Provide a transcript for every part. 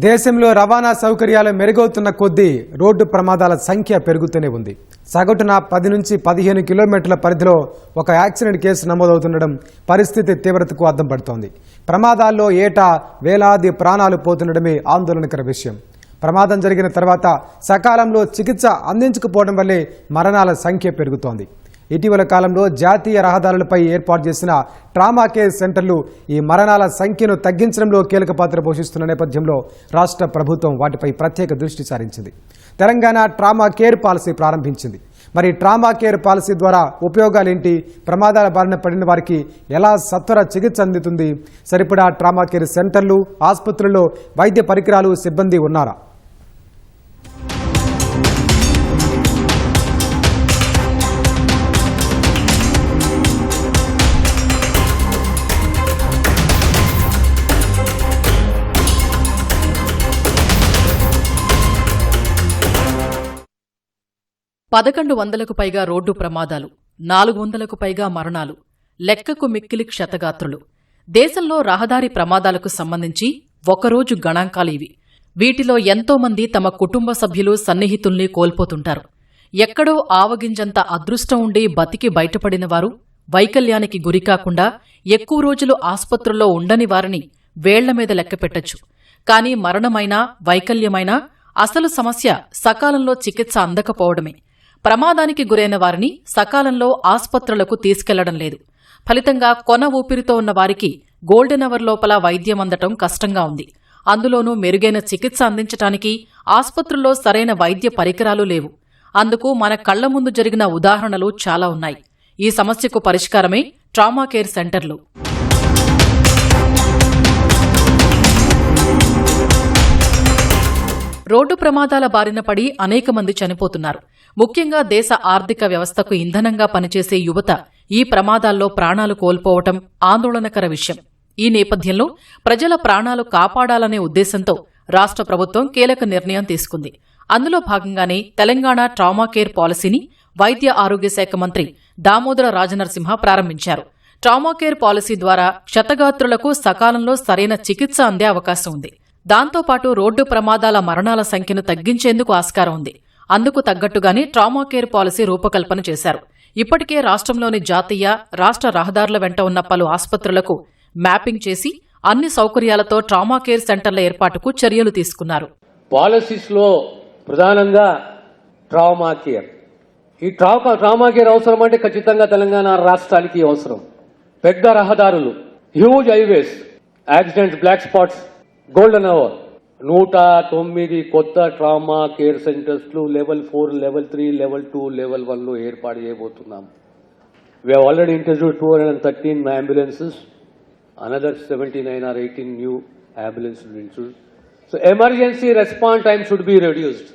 దేశంలో రవాణా సౌకర్యాలు మెరుగవుతున్న కొద్దీ రోడ్డు ప్రమాదాల సంఖ్య పెరుగుతూనే ఉంది. సగటున 10 నుంచి 15 కిలోమీటర్ల పరిధిలో ఒక యాక్సిడెంట్ కేసు నమోదవుతుండడం పరిస్థితి తీవ్రతకు అద్దం పడుతోంది. ప్రమాదాల్లో ఏటా వేలాది ప్రాణాలు పోతుండడమే ఆందోళనకర విషయం. ప్రమాదం జరిగిన తర్వాత సకాలంలో చికిత్స అందించకపోవడం వల్లే మరణాల సంఖ్య పెరుగుతోంది. ఇటీవల కాలంలో జాతీయ రహదారులపై ఏర్పాటు చేసిన ట్రామా కేర్ సెంటర్లు ఈ మరణాల సంఖ్యను తగ్గించడంలో కీలక పాత్ర పోషిస్తున్న నేపథ్యంలో రాష్ట్ర ప్రభుత్వం వాటిపై ప్రత్యేక దృష్టి సారించింది. తెలంగాణ ట్రామా కేర్ పాలసీ ప్రారంభించింది. మరి ట్రామా కేర్ పాలసీ ద్వారా ఉపయోగాలేంటి? ప్రమాదాల బారిన పడిన వారికి ఎలా సత్వర చికిత్స అందుతుంది? సరిపడా ట్రామా కేర్ సెంటర్లు, ఆసుపత్రుల్లో వైద్య పరికరాలు, సిబ్బంది ఉన్నారా? పదకొండు వందలకు పైగా రోడ్డు ప్రమాదాలు, 400కు పైగా మరణాలు, లెక్కకు మిక్కిలి క్షతగాత్రులు. దేశంలో రహదారి ప్రమాదాలకు సంబంధించి ఒకరోజు గణాంకాలు ఇవి. వీటిలో ఎంతోమంది తమ కుటుంబ సభ్యులు, సన్నిహితుల్ని కోల్పోతుంటారు. ఎక్కడో ఆవగింజంత అదృష్టం ఉండి బతికి బయటపడిన వారు, వైకల్యానికి గురికాకుండా ఎక్కువ రోజులు ఆస్పత్రుల్లో ఉండని వారిని వేళ్ల మీద లెక్కపెట్టచ్చు. కానీ మరణమైనా, వైకల్యమైనా అసలు సమస్య సకాలంలో చికిత్స అందకపోవడమే. ప్రమాదానికి గురైన వారిని సకాలంలో ఆస్పత్రులకు తీసుకెళ్లడం లేదు. ఫలితంగా కొన ఊపిరితో ఉన్న వారికి గోల్డెన్ అవర్ లోపల వైద్యం అందటం కష్టంగా ఉంది. అందులోనూ మెరుగైన చికిత్స అందించటానికి ఆస్పత్రుల్లో సరైన వైద్య పరికరాలు లేవు. అందుకు మన కళ్ల ముందు జరిగిన ఉదాహరణలు చాలా ఉన్నాయి. ఈ సమస్యకు పరిష్కారమే ట్రామా కేర్ సెంటర్లు. రోడ్డు ప్రమాదాల బారిన పడి అనేక మంది చనిపోతున్నారు. ముఖ్యంగా దేశ ఆర్థిక వ్యవస్థకు ఇంధనంగా పనిచేసే యువత ఈ ప్రమాదాల్లో ప్రాణాలు కోల్పోవటం ఆందోళనకర విషయం. ఈ నేపథ్యంలో ప్రజల ప్రాణాలు కాపాడాలనే ఉద్దేశంతో రాష్ట్ర ప్రభుత్వం కీలక నిర్ణయం తీసుకుంది. అందులో భాగంగానే తెలంగాణ ట్రామా కేర్ పాలసీని వైద్య ఆరోగ్య శాఖ మంత్రి దామోదర రాజనరసింహ ప్రారంభించారు. ట్రామా కేర్ పాలసీ ద్వారా క్షతగాత్రులకు సకాలంలో సరైన చికిత్స అందే అవకాశం ఉంది. దాంతోపాటు రోడ్డు ప్రమాదాల మరణాల సంఖ్యను తగ్గించేందుకు ఆస్కారం ఉంది. అందుకు తగ్గట్టుగానే ట్రామా కేర్ పాలసీ రూపకల్పన చేశారు. ఇప్పటికే రాష్ట్రంలోని జాతీయ, రాష్ట్ర రహదారుల వెంట ఉన్న పలు ఆస్పత్రులకు మ్యాపింగ్ చేసి అన్ని సౌకర్యాలతో ట్రామా కేర్ సెంటర్ల ఏర్పాటుకు చర్యలు తీసుకున్నారు. పాలసీస్ లో ప్రధానంగా ట్రామా కేర్, ఈ ట్రామా కేర్ అవసరం అంటే ఖచ్చితంగా తెలంగాణ రాష్ట్రానికి అవసరం. పెద్ద రహదారులు, huge highways, accidents, black spots, golden hour 109 కొత్త trauma care centres level 4, level 3, level 2, level 1 ఏర్పాటు చేయబోతున్నాం. We have already introduced 213 ambulances. Another 79 or 18 new ambulances introduced. So emergency response time should be reduced,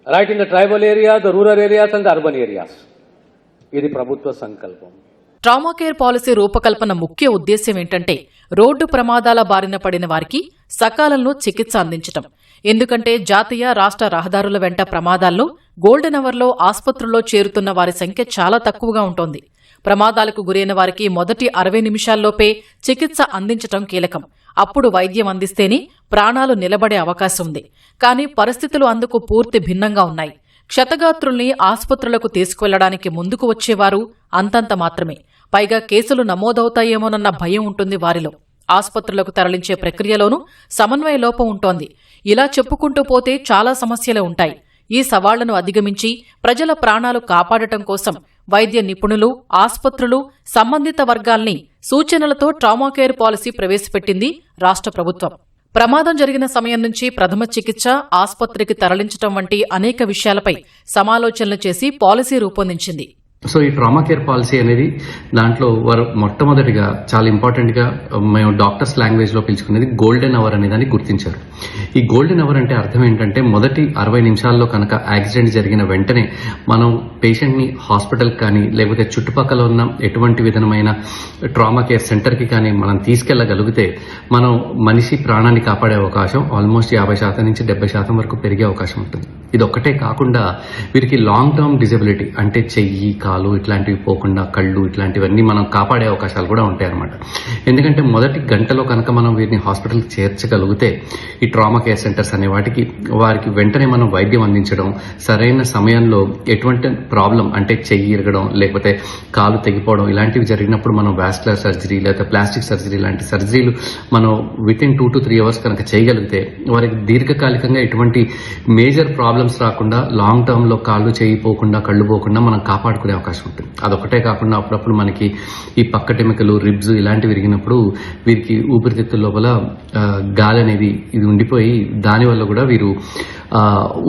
right in the tribal areas, the rural areas and the urban areas. ఇది ప్రభుత్వ సంకల్పం. Trauma care policy రూపకల్పన ముఖ్య ఉద్దేశ్యం ఏంటంటే road ప్రమాదాల బారిన పడిన వారికి సకాలంలో చికిత్స అందించటం. ఎందుకంటే జాతీయ, రాష్ట్ర రహదారుల వెంట ప్రమాదాల్లో గోల్డెన్ అవర్లో ఆస్పత్రుల్లో చేరుతున్న వారి సంఖ్య చాలా తక్కువగా ఉంటోంది. ప్రమాదాలకు గురైన వారికి మొదటి 60 నిమిషాల్లోపే చికిత్స అందించటం కీలకం. అప్పుడు వైద్యం అందిస్తేనే ప్రాణాలు నిలబడే అవకాశం ఉంది. కానీ పరిస్థితులు అందుకు పూర్తి భిన్నంగా ఉన్నాయి. క్షతగాత్రుల్ని ఆస్పత్రులకు తీసుకువెళ్లడానికి ముందుకు వచ్చేవారు అంతంత మాత్రమే. పైగా కేసులు నమోదవుతాయేమోనన్న భయం ఉంటుంది వారిలో. ఆస్పత్రులకు తరలించే ప్రక్రియలోనూ సమన్వయ లోపం ఉంటోంది. ఇలా చెప్పుకుంటూ పోతే చాలా సమస్యలే ఉంటాయి. ఈ సవాళ్లను అధిగమించి ప్రజల ప్రాణాలు కాపాడటం కోసం వైద్య నిపుణులు, ఆస్పత్రులు, సంబంధిత వర్గాల్ని సూచనలతో ట్రామా కేర్ పాలసీ ప్రవేశపెట్టింది రాష్ట్ర ప్రభుత్వం. ప్రమాదం జరిగిన సమయం నుంచి ప్రథమ చికిత్స, ఆస్పత్రికి తరలించడం వంటి అనేక విషయాలపై సమాలోచనలు చేసి పాలసీ రూపొందించింది. సో ఈ ట్రామా కేర్ పాలసీ అనేది దాంట్లో వారు మొట్టమొదటిగా చాలా ఇంపార్టెంట్ గా మేము డాక్టర్స్ లాంగ్వేజ్ లో పిలుచుకునేది గోల్డెన్ అవర్ అనే దాన్ని గుర్తించారు. ఈ గోల్డెన్ అవర్ అంటే అర్థం ఏంటంటే మొదటి 60 నిమిషాల్లో కనుక యాక్సిడెంట్ జరిగిన వెంటనే మనం పేషెంట్ ని హాస్పిటల్ కానీ లేకపోతే చుట్టుపక్కల ఉన్న ఎటువంటి విధమైన ట్రామా కేర్ సెంటర్ కి కానీ మనం తీసుకెళ్లగలిగితే మనం మనిషి ప్రాణాన్ని కాపాడే అవకాశం ఆల్మోస్ట్ 50% నుంచి 70% వరకు పెరిగే అవకాశం ఉంటుంది. ఇది ఒక్కటే కాకుండా వీరికి లాంగ్ టర్మ్ డిజబిలిటీ అంటే చెయ్యి, కాలు ఇట్లాంటివి పోకుండా కళ్ళు ఇట్లాంటివన్నీ మనం కాపాడే అవకాశాలు కూడా ఉంటాయి అన్నమాట. ఎందుకంటే మొదటి గంటలో కనుక మనం వీరిని హాస్పిటల్కి చేర్చగలిగితే ఈ ట్రామా ట్రామా కేర్ సెంటర్స్ అనే వారికి వెంటనే మనం వైద్యం అందించడం, సరైన సమయంలో ఎటువంటి ప్రాబ్లం అంటే చెయ్యి ఇరగడం లేకపోతే కాలు తెగిపోవడం ఇలాంటివి జరిగినప్పుడు మనం వాస్కులర్ సర్జరీ లేదా ప్లాస్టిక్ సర్జరీ లాంటి సర్జరీలు మనం వితిన్ 2 to 3 అవర్స్ కనుక చేయగలిగితే వారికి దీర్ఘకాలికంగా ఎటువంటి మేజర్ ప్రాబ్లమ్స్ రాకుండా లాంగ్ టర్మ్ లో కాళ్ళు చేయిపోకుండా కళ్ళు పోకుండా మనం కాపాడుకునే అవకాశం ఉంటుంది. అదొకటే కాకుండా అప్పుడప్పుడు మనకి ఈ పక్కటెముకలు, రిబ్స్ ఇలాంటివి విరిగినప్పుడు వీరికి ఊపిరితిత్తుల లోపల గాలి అనేది ఇది ఉండిపోయి దానివల్ల కూడా వీరు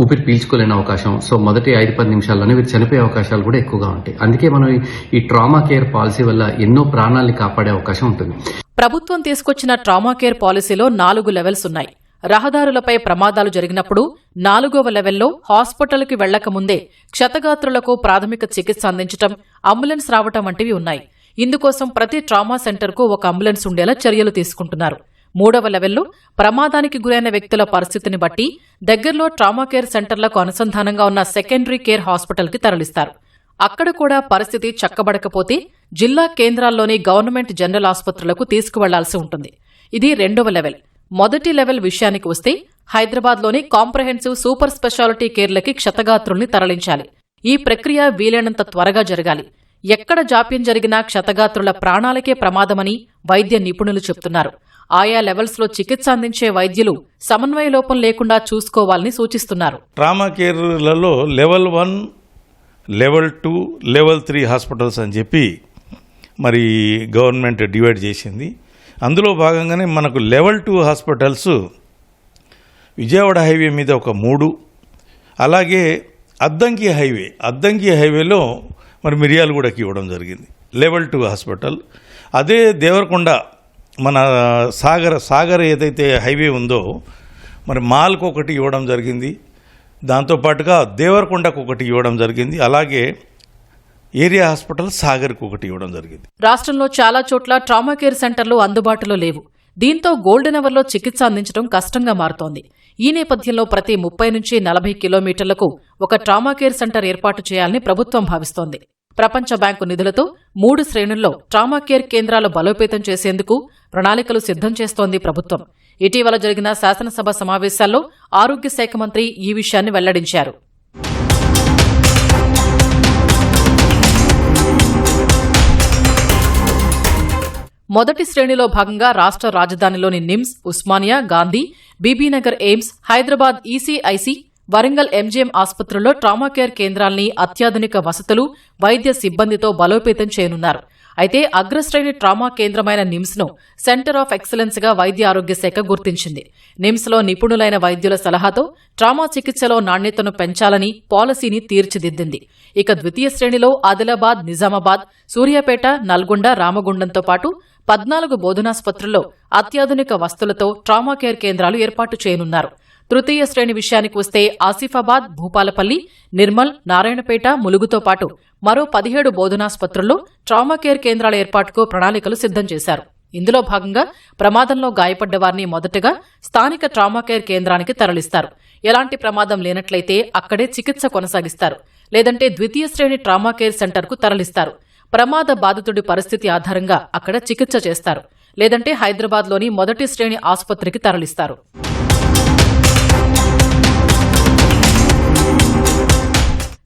ఊపిరి పీల్చుకోలేని అవకాశం. సో మొదటి 5-10 నిమిషాల్లోనే వీరు చనిపోయే అవకాశాలు కూడా ఎక్కువగా ఉంటాయి. అందుకే మనం ఈ ట్రామా కేర్ పాలసీ వల్ల ఎన్నో ప్రాణాలని కాపాడే అవకాశం ఉంటుంది. ప్రభుత్వం తీసుకొచ్చిన ట్రామా కేర్ పాలసీలో 4 లెవెల్స్ ఉన్నాయి. రహదారులపై ప్రమాదాలు జరిగినప్పుడు 4వ లెవెల్లో హాస్పిటల్కి వెళ్లకముందే క్షతగాత్రులకు ప్రాథమిక చికిత్స అందించడం, అంబులెన్స్ రావటం వంటివి ఉన్నాయి. ఇందుకోసం ప్రతి ట్రామా సెంటర్కు ఒక అంబులెన్స్ ఉండేలా చర్యలు తీసుకుంటున్నారు. 3వ లెవెల్లో ప్రమాదానికి గురైన వ్యక్తుల పరిస్థితిని బట్టి దగ్గరలో ట్రామా కేర్ సెంటర్లకు అనుసంధానంగా ఉన్న సెకండరీ కేర్ హాస్పిటల్కి తరలిస్తారు. అక్కడ కూడా పరిస్థితి చక్కబడకపోతే జిల్లా కేంద్రాల్లోని గవర్నమెంట్ జనరల్ ఆసుపత్రులకు తీసుకువెళ్లాల్సి ఉంటుంది. ఇది 2వ లెవెల్. మొదటి లెవెల్ విషయానికి వస్తే హైదరాబాద్లోని కాంప్రహెన్సివ్ సూపర్ స్పెషాలిటీ కేర్లకి క్షతగాత్రుల్ని తరలించాలి. ఈ ప్రక్రియ వీలైనంత త్వరగా జరగాలి. ఎక్కడ జాప్యం జరిగినా క్షతగాత్రుల ప్రాణాలకే ప్రమాదమని వైద్య నిపుణులు చెబుతున్నారు. ఆయా లెవెల్స్లో చికిత్స అందించే వైద్యులు సమన్వయ లోపం లేకుండా చూసుకోవాలని సూచిస్తున్నారు. ట్రామా కేర్లలో లెవెల్ 1, లెవెల్ 2, లెవెల్ 3 హాస్పిటల్స్ అని చెప్పి మరి గవర్నమెంట్ డివైడ్ చేసింది. అందులో భాగంగానే మనకు లెవెల్ 2 హాస్పిటల్స్ విజయవాడ హైవే మీద ఒక 3, అలాగే అద్దంకి హైవేలో మరి మిర్యాలగూడకి ఇవ్వడం జరిగింది లెవెల్ 2 హాస్పిటల్. అదే దేవరకొండ మన సాగర్ ఏదైతే హైవే ఉందో మరి మాల్కు ఒకటి ఇవ్వడం జరిగింది. దాంతోపాటుగా దేవరకొండకు ఒకటి ఇవ్వడం జరిగింది. అలాగే ఏరియా హాస్పిటల్ సాగర్కు ఒకటి ఇవ్వడం జరిగింది. రాష్ట్రంలో చాలా చోట్ల ట్రామా కేర్ సెంటర్లు అందుబాటులో లేవు. దీంతో గోల్డెన్ అవర్లో చికిత్స అందించడం కష్టంగా మారుతోంది. ఈ నేపథ్యంలో ప్రతి 30 నుంచి 40 కిలోమీటర్లకు ఒక ట్రామా కేర్ సెంటర్ ఏర్పాటు చేయాలని ప్రభుత్వం భావిస్తోంది. ప్రపంచ బ్యాంకు నిధులతో 3 శ్రేణుల్లో ట్రామా కేర్ కేంద్రాలు బలోపేతం చేసేందుకు ప్రణాళికలు సిద్ధం చేస్తోంది ప్రభుత్వం. ఇటీవల జరిగిన శాసనసభ సమావేశాల్లో ఆరోగ్య శాఖ మంత్రి ఈ విషయాన్ని వెల్లడించారు. మొదటి శ్రేణిలో భాగంగా రాష్ట్ర రాజధానిలోని NIMS, Osmania, Gandhi, Bibinagar AIIMS, Hyderabad ECIC, Warangal MGM ఆసుపత్రుల్లో ట్రామా కేర్ కేంద్రాల్ని అత్యాధునిక వసతులు, వైద్య సిబ్బందితో బలోపేతం చేయనున్నారు. అయితే అగ్రశ్రేణి ట్రామా కేంద్రమైన నిమ్స్ను సెంటర్ ఆఫ్ ఎక్సలెన్స్ గా వైద్య ఆరోగ్య శాఖ గుర్తించింది. నిమ్స్లో నిపుణులైన వైద్యుల సలహాతో ట్రామా చికిత్సలో నాణ్యతను పెంచాలని పాలసీని తీర్చిదిద్దింది. ఇక ద్వితీయ శ్రేణిలో ఆదిలాబాద్, నిజామాబాద్, సూర్యాపేట, నల్గొండ, రామగుండంతో పాటు 14 బోధనాసుపత్రుల్లో అత్యాధునిక వస్తువులతో ట్రామా కేర్ కేంద్రాలు ఏర్పాటు చేయనున్నారు. తృతీయ శ్రేణి విషయానికి వస్తే ఆసిఫాబాద్, భూపాలపల్లి, నిర్మల్, నారాయణపేట, ములుగుతో పాటు మరో 17 బోధనాసుపత్రుల్లో ట్రామా కేర్ కేంద్రాల ఏర్పాటుకు ప్రణాళికలు సిద్ధం చేశారు. ఇందులో భాగంగా ప్రమాదంలో గాయపడ్డ వారిని మొదటగా స్థానిక ట్రామా కేర్ కేంద్రానికి తరలిస్తారు. ఎలాంటి ప్రమాదం లేనట్లయితే అక్కడే చికిత్స కొనసాగిస్తారు. లేదంటే ద్వితీయ శ్రేణి ట్రామా కేర్ సెంటర్కు తరలిస్తారు. ప్రమాద బాధితుడి పరిస్థితి ఆధారంగా అక్కడ చికిత్స చేస్తారు. లేదంటే హైదరాబాద్లోని మొదటి శ్రేణి ఆసుపత్రికి తరలిస్తారు.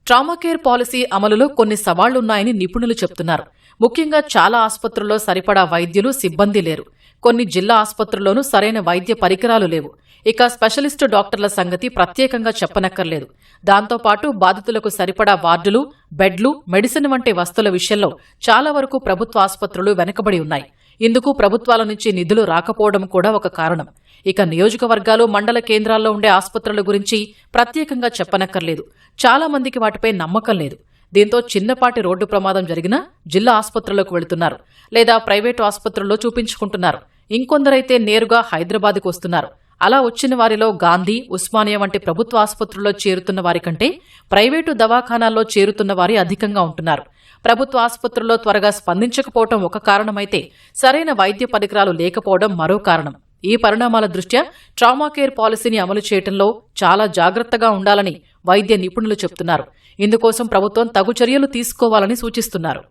ట్రామా కేర్ పాలసీ అమలులో కొన్ని సవాళ్లున్నాయని నిపుణులు చెబుతున్నారు. ముఖ్యంగా చాలా ఆసుపత్రుల్లో సరిపడా వైద్యులు, సిబ్బంది లేరు. కొన్ని జిల్లా ఆసుపత్రుల్లోనూ సరైన వైద్య పరికరాలు లేవు. ఇక స్పెషలిస్టు డాక్టర్ల సంగతి ప్రత్యేకంగా చెప్పనక్కర్లేదు. దాంతోపాటు బాధితులకు సరిపడా వార్డులు, బెడ్లు, మెడిసిన్ వంటి వస్తువుల విషయంలో చాలా వరకు ప్రభుత్వ ఆసుపత్రులు వెనుకబడి ఉన్నాయి. ఇందుకు ప్రభుత్వాల నుంచి నిధులు రాకపోవడం కూడా ఒక కారణం. ఇక నియోజకవర్గాలు, మండల కేంద్రాల్లో ఉండే ఆసుపత్రుల గురించి ప్రత్యేకంగా చెప్పనక్కర్లేదు. చాలా మందికి వాటిపై నమ్మకం లేదు. దీంతో చిన్నపాటి రోడ్డు ప్రమాదం జరిగినా జిల్లా ఆసుపత్రులకు వెళుతున్నారు, లేదా ప్రైవేటు ఆసుపత్రుల్లో చూపించుకుంటున్నారు. ఇంకొందరైతే నేరుగా హైదరాబాద్కు వస్తున్నారు. అలా వచ్చిన వారిలో గాంధీ, ఉస్మానియా వంటి ప్రభుత్వ ఆసుపత్రుల్లో చేరుతున్న వారికంటే ప్రైవేటు దవాఖానాల్లో చేరుతున్న వారి అధికంగా ఉంటున్నారు. ప్రభుత్వ ఆసుపత్రుల్లో త్వరగా స్పందించకపోవడం ఒక కారణమైతే సరైన వైద్య పరికరాలు లేకపోవడం మరో కారణం. ఈ పరిణామాల దృష్ట్యా ట్రామా కేర్ పాలసీని అమలు చేయడంలో చాలా జాగ్రత్తగా ఉండాలని వైద్య నిపుణులు చెబుతున్నారు. ఇందుకోసం ప్రభుత్వం తగు చర్యలు తీసుకోవాలని సూచిస్తున్నారు.